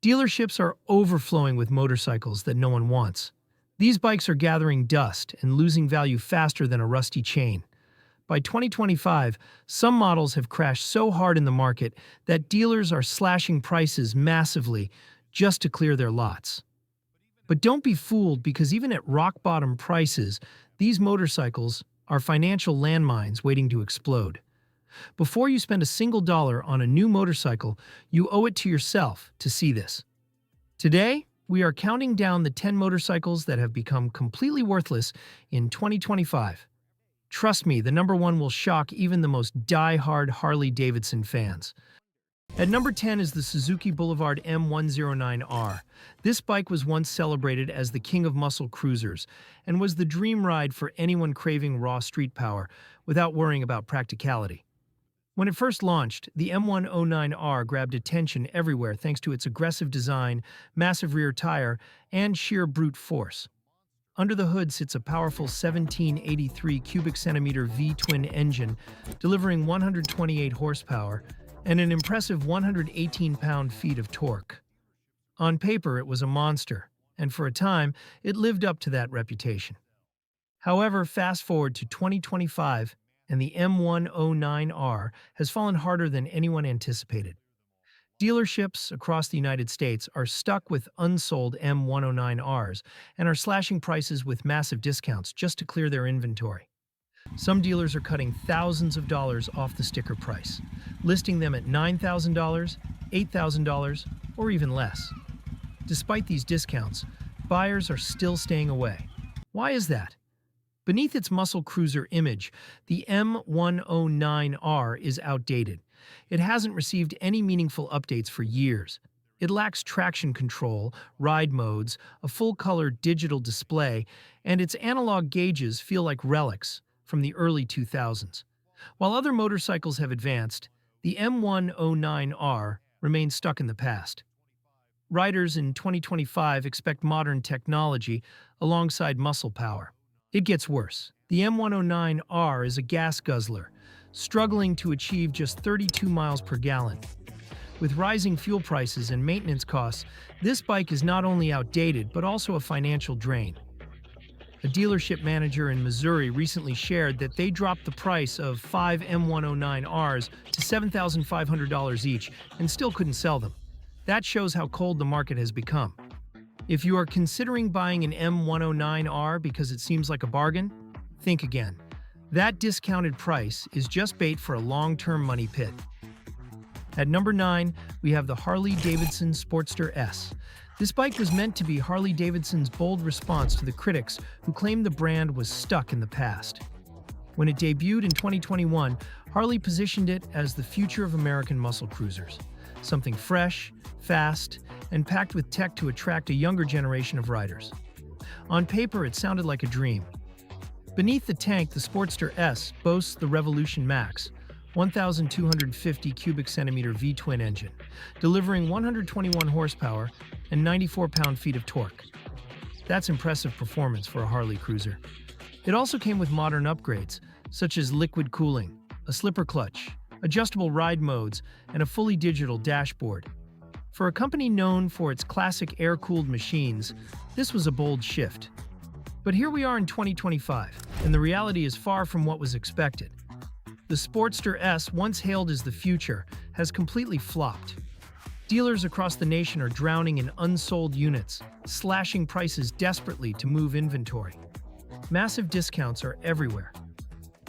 Dealerships are overflowing with motorcycles that no one wants. These bikes are gathering dust and losing value faster than a rusty chain. By 2025, some models have crashed so hard in the market that dealers are slashing prices massively just to clear their lots. But don't be fooled, because even at rock-bottom prices, these motorcycles are financial landmines waiting to explode. Before you spend a single dollar on a new motorcycle, you owe it to yourself to see this. Today, we are counting down the 10 motorcycles that have become completely worthless in 2025. Trust me, the number one will shock even the most die-hard Harley-Davidson fans. At number 10 is the Suzuki Boulevard M109R. This bike was once celebrated as the king of muscle cruisers and was the dream ride for anyone craving raw street power without worrying about practicality. When it first launched, the M109R grabbed attention everywhere thanks to its aggressive design, massive rear tire, and sheer brute force. Under the hood sits a powerful 1783 cubic centimeter V-twin engine, delivering 128 horsepower and an impressive 118 pound-feet of torque. On paper, it was a monster, and for a time, it lived up to that reputation. However, fast forward to 2025, and the M109R has fallen harder than anyone anticipated. Dealerships across the United States are stuck with unsold M109Rs and are slashing prices with massive discounts just to clear their inventory. Some dealers are cutting thousands of dollars off the sticker price, listing them at $9,000, $8,000, or even less. Despite these discounts, buyers are still staying away. Why is that? Beneath its muscle cruiser image, the M109R is outdated. It hasn't received any meaningful updates for years. It lacks traction control, ride modes, a full-color digital display, and its analog gauges feel like relics from the early 2000s. While other motorcycles have advanced, the M109R remains stuck in the past. Riders in 2025 expect modern technology alongside muscle power. It gets worse. The M109R is a gas guzzler, struggling to achieve just 32 miles per gallon. With rising fuel prices and maintenance costs, this bike is not only outdated but also a financial drain. A dealership manager in Missouri recently shared that they dropped the price of 5 M109Rs to $7,500 each and still couldn't sell them. That shows how cold the market has become. If you are considering buying an M109R because it seems like a bargain, think again. That discounted price is just bait for a long-term money pit. At number 9, we have the Harley-Davidson Sportster S. This bike was meant to be Harley-Davidson's bold response to the critics who claimed the brand was stuck in the past. When it debuted in 2021, Harley positioned it as the future of American muscle cruisers. Something fresh, fast, and packed with tech to attract a younger generation of riders. On paper, it sounded like a dream. Beneath the tank, the Sportster S boasts the Revolution Max, 1,250 cubic centimeter V-twin engine, delivering 121 horsepower and 94 pound-feet of torque. That's impressive performance for a Harley cruiser. It also came with modern upgrades, such as liquid cooling, a slipper clutch, adjustable ride modes, and a fully digital dashboard. For a company known for its classic air-cooled machines, this was a bold shift. But here we are in 2025, and the reality is far from what was expected. The Sportster S, once hailed as the future, has completely flopped. Dealers across the nation are drowning in unsold units, slashing prices desperately to move inventory. Massive discounts are everywhere.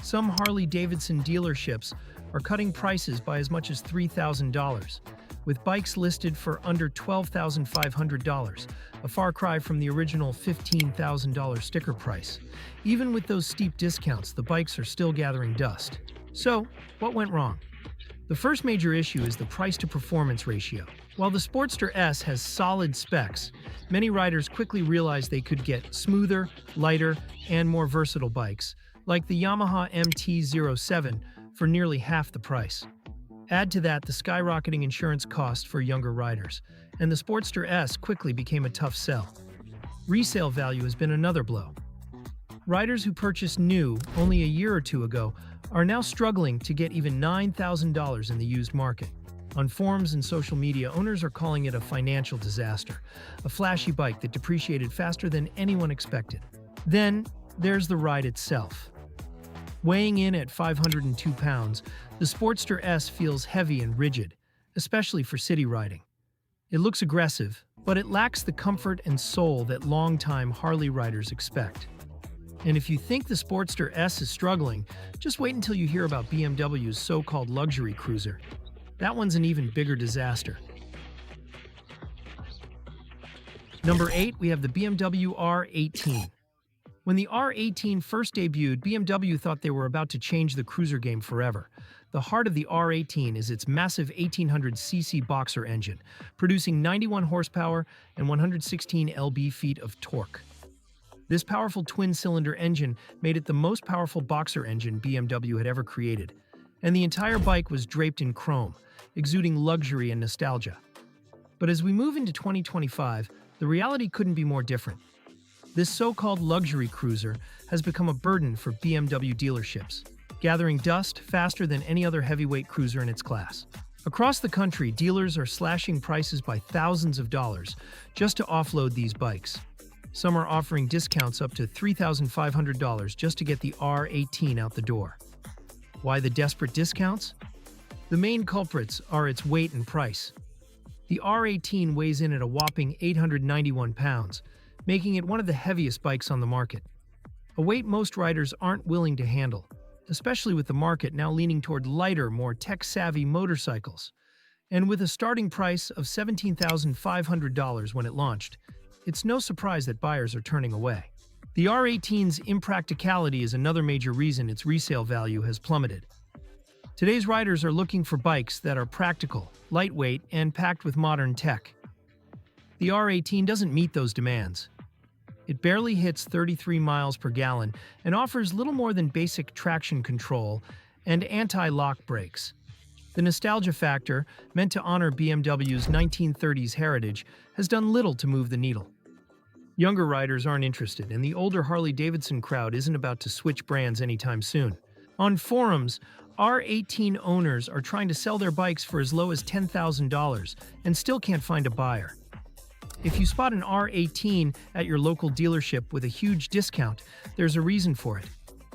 Some Harley-Davidson dealerships are cutting prices by as much as $3,000, with bikes listed for under $12,500, a far cry from the original $15,000 sticker price. Even with those steep discounts, the bikes are still gathering dust. So, what went wrong? The first major issue is the price-to-performance ratio. While the Sportster S has solid specs, many riders quickly realized they could get smoother, lighter, and more versatile bikes, like the Yamaha MT-07, for nearly half the price. Add to that the skyrocketing insurance cost for younger riders, and the Sportster S quickly became a tough sell. Resale value has been another blow. Riders who purchased new only a year or two ago are now struggling to get even $9,000 in the used market. On forums and social media, owners are calling it a financial disaster, a flashy bike that depreciated faster than anyone expected. Then, there's the ride itself. Weighing in at 502 pounds, the Sportster S feels heavy and rigid, especially for city riding. It looks aggressive, but it lacks the comfort and soul that longtime Harley riders expect. And if you think the Sportster S is struggling, just wait until you hear about BMW's so-called luxury cruiser. That one's an even bigger disaster. Number 8, we have the BMW R18. When the R18 first debuted, BMW thought they were about to change the cruiser game forever. The heart of the R18 is its massive 1800cc boxer engine, producing 91 horsepower and 116 lb-ft of torque. This powerful twin-cylinder engine made it the most powerful boxer engine BMW had ever created, and the entire bike was draped in chrome, exuding luxury and nostalgia. But as we move into 2025, the reality couldn't be more different. This so-called luxury cruiser has become a burden for BMW dealerships, gathering dust faster than any other heavyweight cruiser in its class. Across the country, dealers are slashing prices by thousands of dollars just to offload these bikes. Some are offering discounts up to $3,500 just to get the R18 out the door. Why the desperate discounts? The main culprits are its weight and price. The R18 weighs in at a whopping 891 pounds, making it one of the heaviest bikes on the market. A weight most riders aren't willing to handle, especially with the market now leaning toward lighter, more tech-savvy motorcycles. And with a starting price of $17,500 when it launched, it's no surprise that buyers are turning away. The R18's impracticality is another major reason its resale value has plummeted. Today's riders are looking for bikes that are practical, lightweight, and packed with modern tech. The R18 doesn't meet those demands. It barely hits 33 miles per gallon and offers little more than basic traction control and anti-lock brakes. The nostalgia factor, meant to honor BMW's 1930s heritage, has done little to move the needle. Younger riders aren't interested, and the older Harley-Davidson crowd isn't about to switch brands anytime soon. On forums, R18 owners are trying to sell their bikes for as low as $10,000 and still can't find a buyer. If you spot an R18 at your local dealership with a huge discount, there's a reason for it.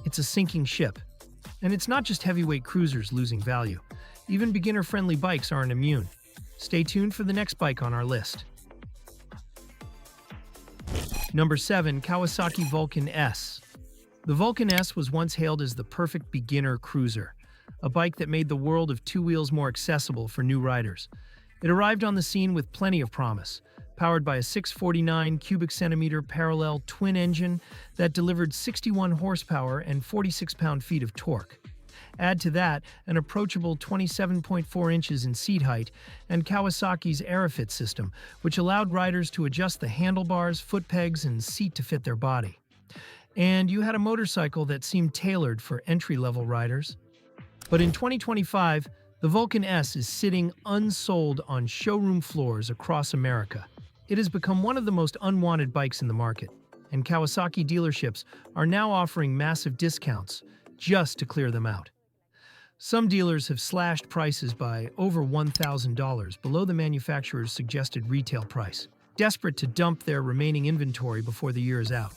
It's a sinking ship. And it's not just heavyweight cruisers losing value. Even beginner-friendly bikes aren't immune. Stay tuned for the next bike on our list. Number 7, Kawasaki Vulcan S. The Vulcan S was once hailed as the perfect beginner cruiser, a bike that made the world of two wheels more accessible for new riders. It arrived on the scene with plenty of promise, powered by a 649 cubic centimeter parallel twin engine that delivered 61 horsepower and 46 pound-feet of torque. Add to that an approachable 27.4 inches in seat height and Kawasaki's Aerofit system, which allowed riders to adjust the handlebars, foot pegs, and seat to fit their body. And you had a motorcycle that seemed tailored for entry-level riders. But in 2025, the Vulcan S is sitting unsold on showroom floors across America. It has become one of the most unwanted bikes in the market, and Kawasaki dealerships are now offering massive discounts just to clear them out. Some dealers have slashed prices by over $1,000 below the manufacturer's suggested retail price, desperate to dump their remaining inventory before the year is out.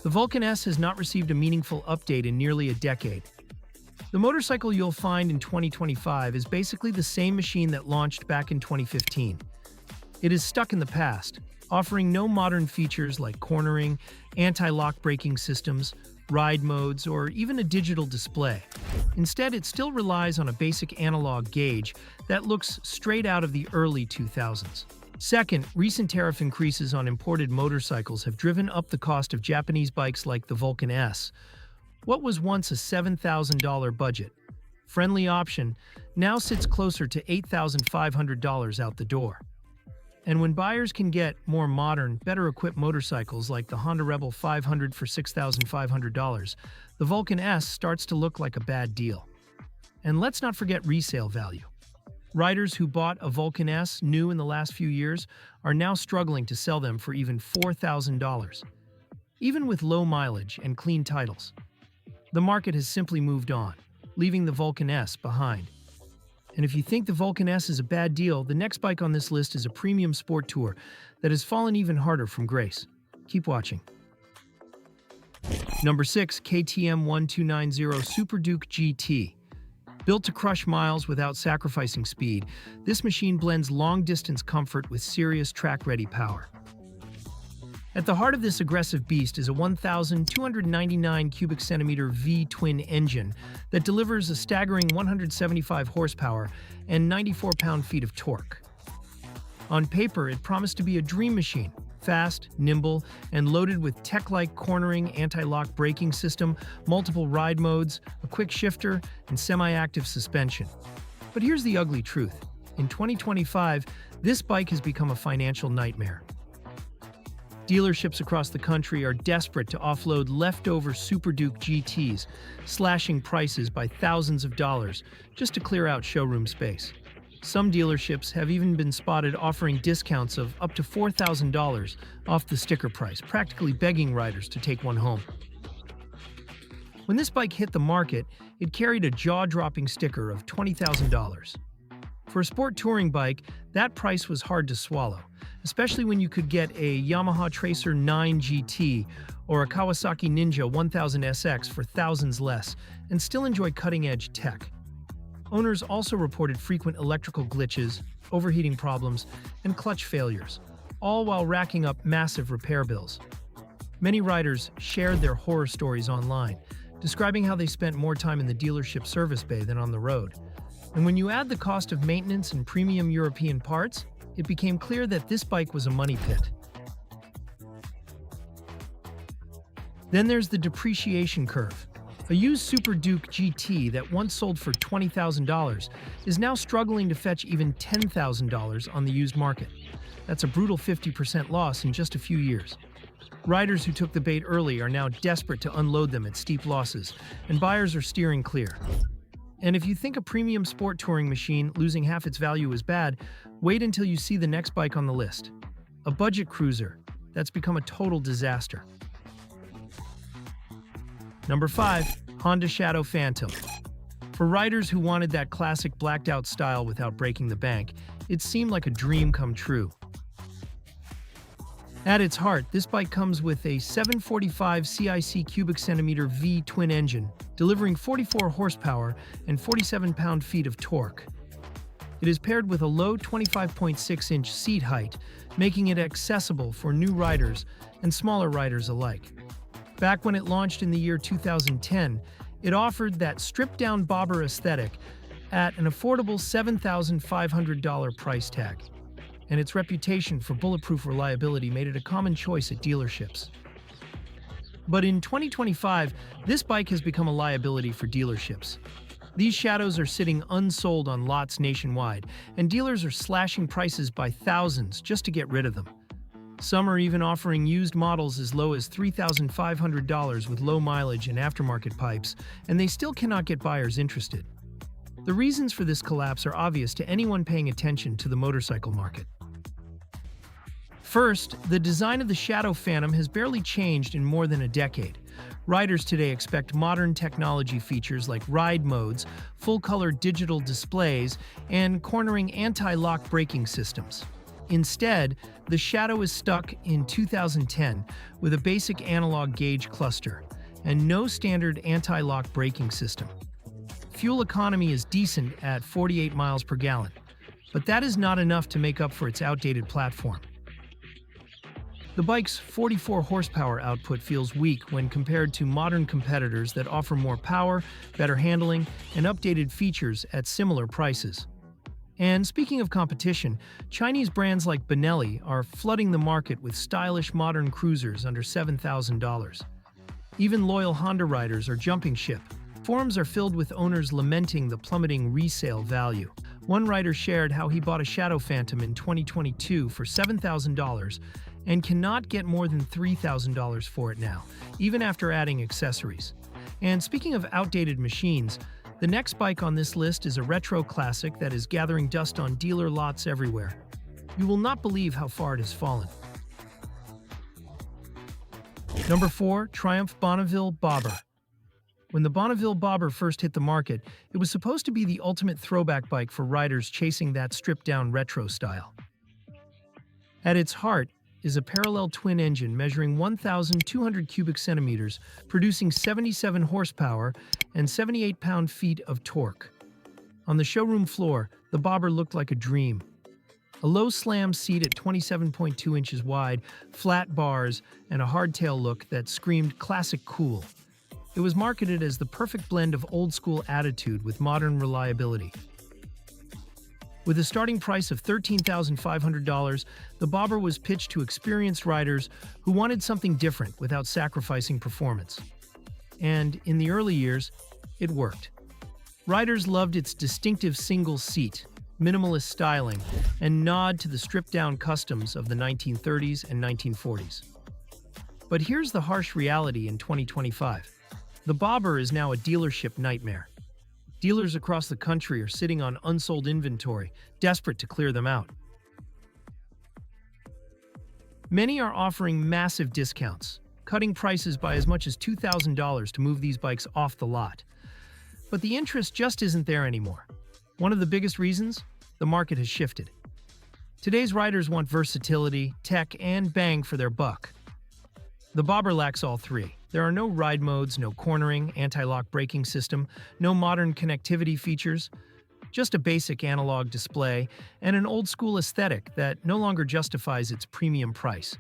The Vulcan S has not received a meaningful update in nearly a decade. The motorcycle you'll find in 2025 is basically the same machine that launched back in 2015. It is stuck in the past, offering no modern features like cornering, anti-lock braking systems, ride modes, or even a digital display. Instead, it still relies on a basic analog gauge that looks straight out of the early 2000s. Second, recent tariff increases on imported motorcycles have driven up the cost of Japanese bikes like the Vulcan S. What was once a $7,000 budget-friendly option now sits closer to $8,500 out the door. And when buyers can get more modern, better-equipped motorcycles like the Honda Rebel 500 for $6,500, the Vulcan S starts to look like a bad deal. And let's not forget resale value. Riders who bought a Vulcan S new in the last few years are now struggling to sell them for even $4,000, even with low mileage and clean titles. The market has simply moved on, leaving the Vulcan S behind. And if you think the Vulcan S is a bad deal, the next bike on this list is a premium sport tour that has fallen even harder from grace. Keep watching. Number 6, KTM 1290 Super Duke GT. Built to crush miles without sacrificing speed, this machine blends long-distance comfort with serious track-ready power. At the heart of this aggressive beast is a 1,299 cubic centimeter V-twin engine that delivers a staggering 175 horsepower and 94 pound-feet of torque. On paper, it promised to be a dream machine, fast, nimble, and loaded with tech-like cornering, anti-lock braking system, multiple ride modes, a quick shifter, and semi-active suspension. But here's the ugly truth. In 2025, this bike has become a financial nightmare. Dealerships across the country are desperate to offload leftover Super Duke GTs, slashing prices by thousands of dollars just to clear out showroom space. Some dealerships have even been spotted offering discounts of up to $4,000 off the sticker price, practically begging riders to take one home. When this bike hit the market, it carried a jaw-dropping sticker of $20,000. For a sport touring bike, that price was hard to swallow, especially when you could get a Yamaha Tracer 9 GT or a Kawasaki Ninja 1000 SX for thousands less and still enjoy cutting-edge tech. Owners also reported frequent electrical glitches, overheating problems, and clutch failures, all while racking up massive repair bills. Many riders shared their horror stories online, describing how they spent more time in the dealership service bay than on the road. And when you add the cost of maintenance and premium European parts, it became clear that this bike was a money pit. Then there's the depreciation curve. A used Super Duke GT that once sold for $20,000 is now struggling to fetch even $10,000 on the used market. That's a brutal 50% loss in just a few years. Riders who took the bait early are now desperate to unload them at steep losses, and buyers are steering clear. And if you think a premium sport touring machine losing half its value is bad, wait until you see the next bike on the list. A budget cruiser that's become a total disaster. Number 5, Honda Shadow Phantom. For riders who wanted that classic blacked-out style without breaking the bank, it seemed like a dream come true. At its heart, this bike comes with a 745 CIC cubic centimeter V twin engine, delivering 44 horsepower and 47 pound-feet of torque. It is paired with a low 25.6-inch seat height, making it accessible for new riders and smaller riders alike. Back when it launched in the year 2010, it offered that stripped-down bobber aesthetic at an affordable $7,500 price tag, and its reputation for bulletproof reliability made it a common choice at dealerships. But in 2025, this bike has become a liability for dealerships. These Shadows are sitting unsold on lots nationwide, and dealers are slashing prices by thousands just to get rid of them. Some are even offering used models as low as $3,500 with low mileage and aftermarket pipes, and they still cannot get buyers interested. The reasons for this collapse are obvious to anyone paying attention to the motorcycle market. First, the design of the Shadow Phantom has barely changed in more than a decade. Riders today expect modern technology features like ride modes, full-color digital displays, and cornering anti-lock braking systems. Instead, the Shadow is stuck in 2010 with a basic analog gauge cluster and no standard anti-lock braking system. Fuel economy is decent at 48 miles per gallon, but that is not enough to make up for its outdated platform. The bike's 44 horsepower output feels weak when compared to modern competitors that offer more power, better handling, and updated features at similar prices. And speaking of competition, Chinese brands like Benelli are flooding the market with stylish modern cruisers under $7,000. Even loyal Honda riders are jumping ship. Forums are filled with owners lamenting the plummeting resale value. One rider shared how he bought a Shadow Phantom in 2022 for $7,000 and cannot get more than $3,000 for it now, even after adding accessories. And speaking of outdated machines, the next bike on this list is a retro classic that is gathering dust on dealer lots everywhere. You will not believe how far it has fallen. Number 4, Triumph Bonneville Bobber. When the Bonneville Bobber first hit the market, it was supposed to be the ultimate throwback bike for riders chasing that stripped-down retro style. At its heart is a parallel twin engine measuring 1,200 cubic centimeters, producing 77 horsepower and 78 pound-feet of torque. On the showroom floor, the Bobber looked like a dream. A low-slam seat at 27.2 inches wide, flat bars, and a hardtail look that screamed classic cool. It was marketed as the perfect blend of old-school attitude with modern reliability. With a starting price of $13,500, the Bobber was pitched to experienced riders who wanted something different without sacrificing performance. And in the early years, it worked. Riders loved its distinctive single seat, minimalist styling, and nod to the stripped-down customs of the 1930s and 1940s. But here's the harsh reality in 2025. The Bobber is now a dealership nightmare. Dealers across the country are sitting on unsold inventory, desperate to clear them out. Many are offering massive discounts, cutting prices by as much as $2,000 to move these bikes off the lot. But the interest just isn't there anymore. One of the biggest reasons? The market has shifted. Today's riders want versatility, tech, and bang for their buck. The Bobber lacks all three. There are no ride modes, no cornering, anti-lock braking system, no modern connectivity features, just a basic analog display and an old-school aesthetic that no longer justifies its premium price.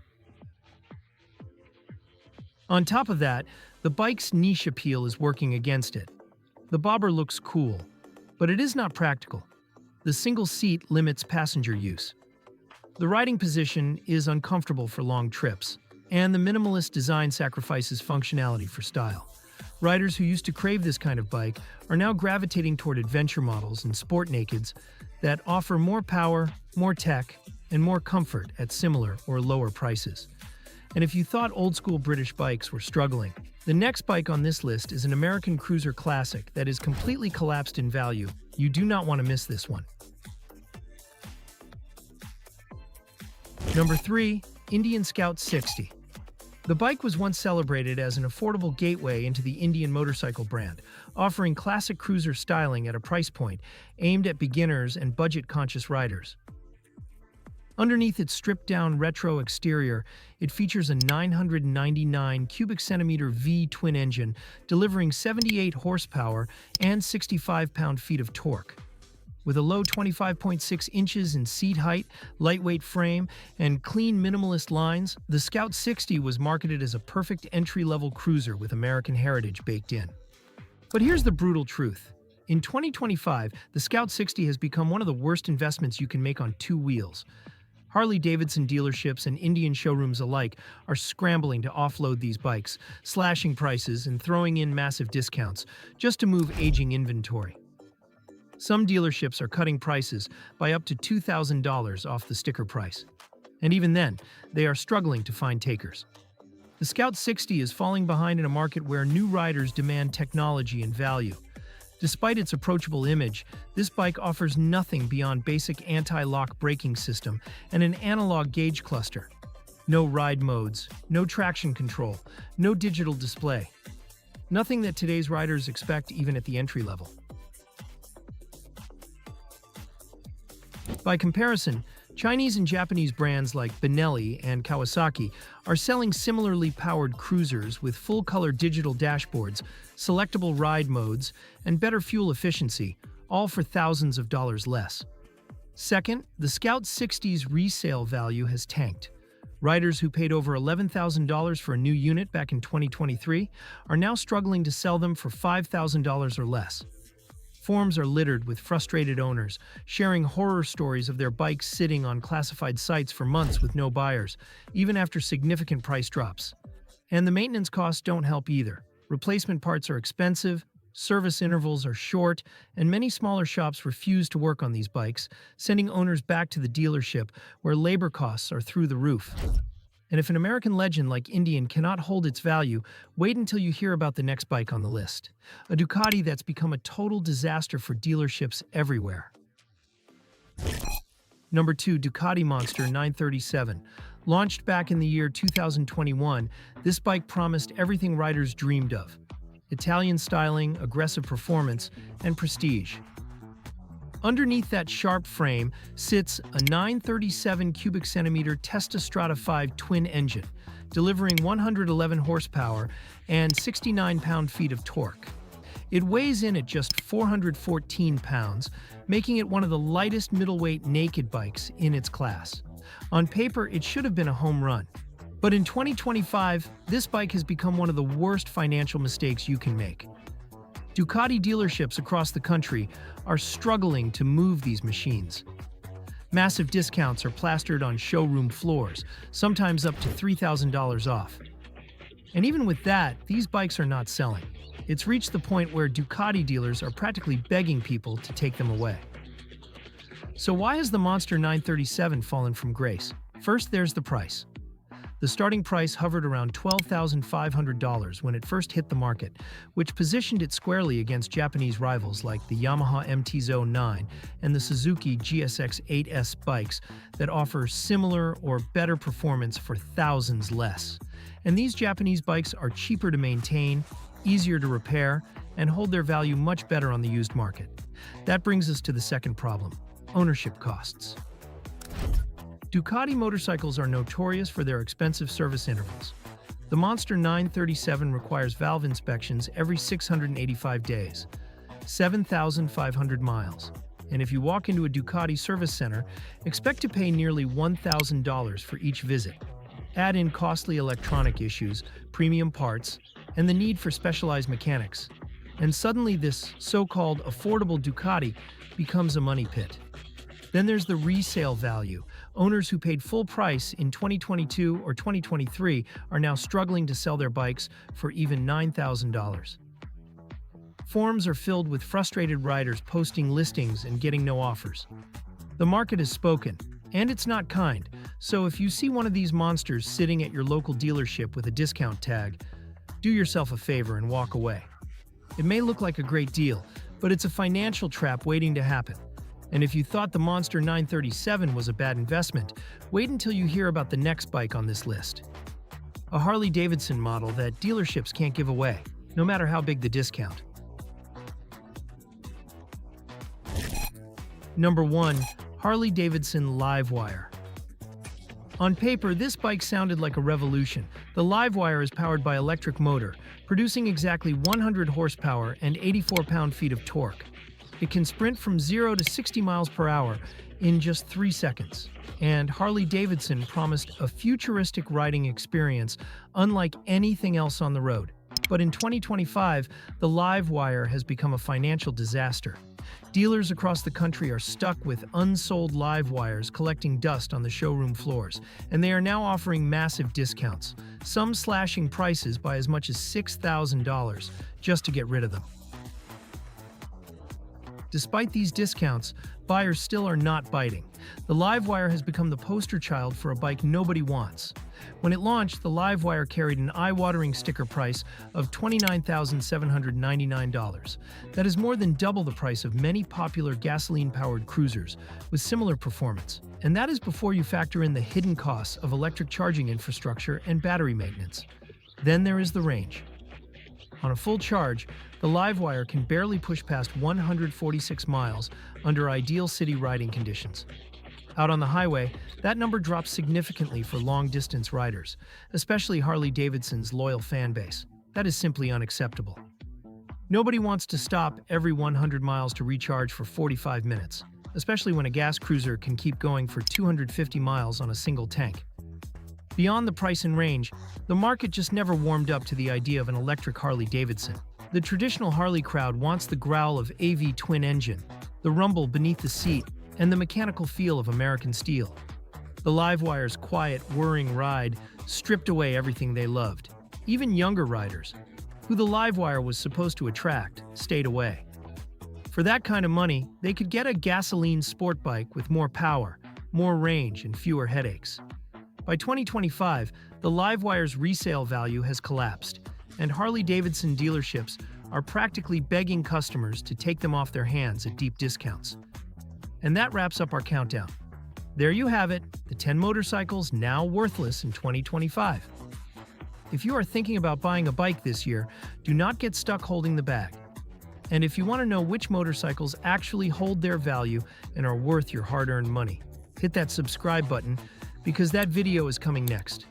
On top of that, the bike's niche appeal is working against it. The Bobber looks cool, but it is not practical. The single seat limits passenger use. The riding position is uncomfortable for long trips, and the minimalist design sacrifices functionality for style. Riders who used to crave this kind of bike are now gravitating toward adventure models and sport nakeds that offer more power, more tech, and more comfort at similar or lower prices. And if you thought old-school British bikes were struggling, the next bike on this list is an American cruiser classic that is completely collapsed in value. You do not want to miss this one. Number 3. Indian Scout 60. The bike was once celebrated as an affordable gateway into the Indian motorcycle brand, offering classic cruiser styling at a price point aimed at beginners and budget-conscious riders. Underneath its stripped-down retro exterior, it features a 999 cubic centimeter V twin engine, delivering 78 horsepower and 65 pound-feet of torque. With a low 25.6 inches in seat height, lightweight frame, and clean minimalist lines, the Scout 60 was marketed as a perfect entry-level cruiser with American heritage baked in. But here's the brutal truth. In 2025, the Scout 60 has become one of the worst investments you can make on two wheels. Harley-Davidson dealerships and Indian showrooms alike are scrambling to offload these bikes, slashing prices and throwing in massive discounts just to move aging inventory. Some dealerships are cutting prices by up to $2,000 off the sticker price. And even then, they are struggling to find takers. The Scout 60 is falling behind in a market where new riders demand technology and value. Despite its approachable image, this bike offers nothing beyond basic anti-lock braking system and an analog gauge cluster. No ride modes, no traction control, no digital display. Nothing that today's riders expect even at the entry level. By comparison, Chinese and Japanese brands like Benelli and Kawasaki are selling similarly powered cruisers with full-color digital dashboards, selectable ride modes, and better fuel efficiency, all for thousands of dollars less. Second, the Scout 60's resale value has tanked. Riders who paid over $11,000 for a new unit back in 2023 are now struggling to sell them for $5,000 or less. Forums are littered with frustrated owners, sharing horror stories of their bikes sitting on classified sites for months with no buyers, even after significant price drops. And the maintenance costs don't help either. Replacement parts are expensive, service intervals are short, and many smaller shops refuse to work on these bikes, sending owners back to the dealership where labor costs are through the roof. And if an American legend like Indian cannot hold its value, wait until you hear about the next bike on the list. A Ducati that's become a total disaster for dealerships everywhere. Number 2. Ducati Monster 937. Launched back in the year 2021, this bike promised everything riders dreamed of. Italian styling, aggressive performance, and prestige. Underneath that sharp frame sits a 937 cubic centimeter Testastrada 5 twin engine, delivering 111 horsepower and 69 pound-feet of torque. It weighs in at just 414 pounds, making it one of the lightest middleweight naked bikes in its class. On paper, it should have been a home run. But in 2025, this bike has become one of the worst financial mistakes you can make. Ducati dealerships across the country are struggling to move these machines. Massive discounts are plastered on showroom floors, sometimes up to $3,000 off. And even with that, these bikes are not selling. It's reached the point where Ducati dealers are practically begging people to take them away. So why has the Monster 937 fallen from grace? First, there's the price. The starting price hovered around $12,500 when it first hit the market, which positioned it squarely against Japanese rivals like the Yamaha MT-09 and the Suzuki GSX-8S bikes that offer similar or better performance for thousands less. And these Japanese bikes are cheaper to maintain, easier to repair, and hold their value much better on the used market. That brings us to the second problem: ownership costs. Ducati motorcycles are notorious for their expensive service intervals. The Monster 937 requires valve inspections every 685 days, 7,500 miles. And if you walk into a Ducati service center, expect to pay nearly $1,000 for each visit. Add in costly electronic issues, premium parts, and the need for specialized mechanics. And suddenly this so-called affordable Ducati becomes a money pit. Then there's the resale value. Owners who paid full price in 2022 or 2023 are now struggling to sell their bikes for even $9,000. Forums are filled with frustrated riders posting listings and getting no offers. The market has spoken, and it's not kind, so if you see one of these monsters sitting at your local dealership with a discount tag, do yourself a favor and walk away. It may look like a great deal, but it's a financial trap waiting to happen. And if you thought the Monster 937 was a bad investment, wait until you hear about the next bike on this list. A Harley-Davidson model that dealerships can't give away, no matter how big the discount. Number 1. Harley-Davidson Livewire. On paper, this bike sounded like a revolution. The Livewire is powered by electric motor, producing exactly 100 horsepower and 84 pound-feet of torque. It can sprint from 0 to 60 miles per hour in just 3 seconds. And Harley-Davidson promised a futuristic riding experience unlike anything else on the road. But in 2025, the Livewire has become a financial disaster. Dealers across the country are stuck with unsold Livewires collecting dust on the showroom floors, and they are now offering massive discounts, some slashing prices by as much as $6,000 just to get rid of them. Despite these discounts, buyers still are not biting. The Livewire has become the poster child for a bike nobody wants. When it launched, the Livewire carried an eye-watering sticker price of $29,799. That is more than double the price of many popular gasoline-powered cruisers with similar performance. And that is before you factor in the hidden costs of electric charging infrastructure and battery maintenance. Then there is the range. On a full charge, the Livewire can barely push past 146 miles under ideal city riding conditions. Out on the highway, that number drops significantly for long-distance riders, especially Harley-Davidson's loyal fan base. That is simply unacceptable. Nobody wants to stop every 100 miles to recharge for 45 minutes, especially when a gas cruiser can keep going for 250 miles on a single tank. Beyond the price and range, the market just never warmed up to the idea of an electric Harley-Davidson. The traditional Harley crowd wants the growl of AV twin engine, the rumble beneath the seat, and the mechanical feel of American steel. The Livewire's quiet, whirring ride stripped away everything they loved. Even younger riders, who the Livewire was supposed to attract, stayed away. For that kind of money, they could get a gasoline sport bike with more power, more range, and fewer headaches. By 2025, the Livewire's resale value has collapsed, and Harley-Davidson dealerships are practically begging customers to take them off their hands at deep discounts. And that wraps up our countdown. There you have it, the 10 motorcycles now worthless in 2025. If you are thinking about buying a bike this year, do not get stuck holding the bag. And if you want to know which motorcycles actually hold their value and are worth your hard-earned money, hit that subscribe button because that video is coming next.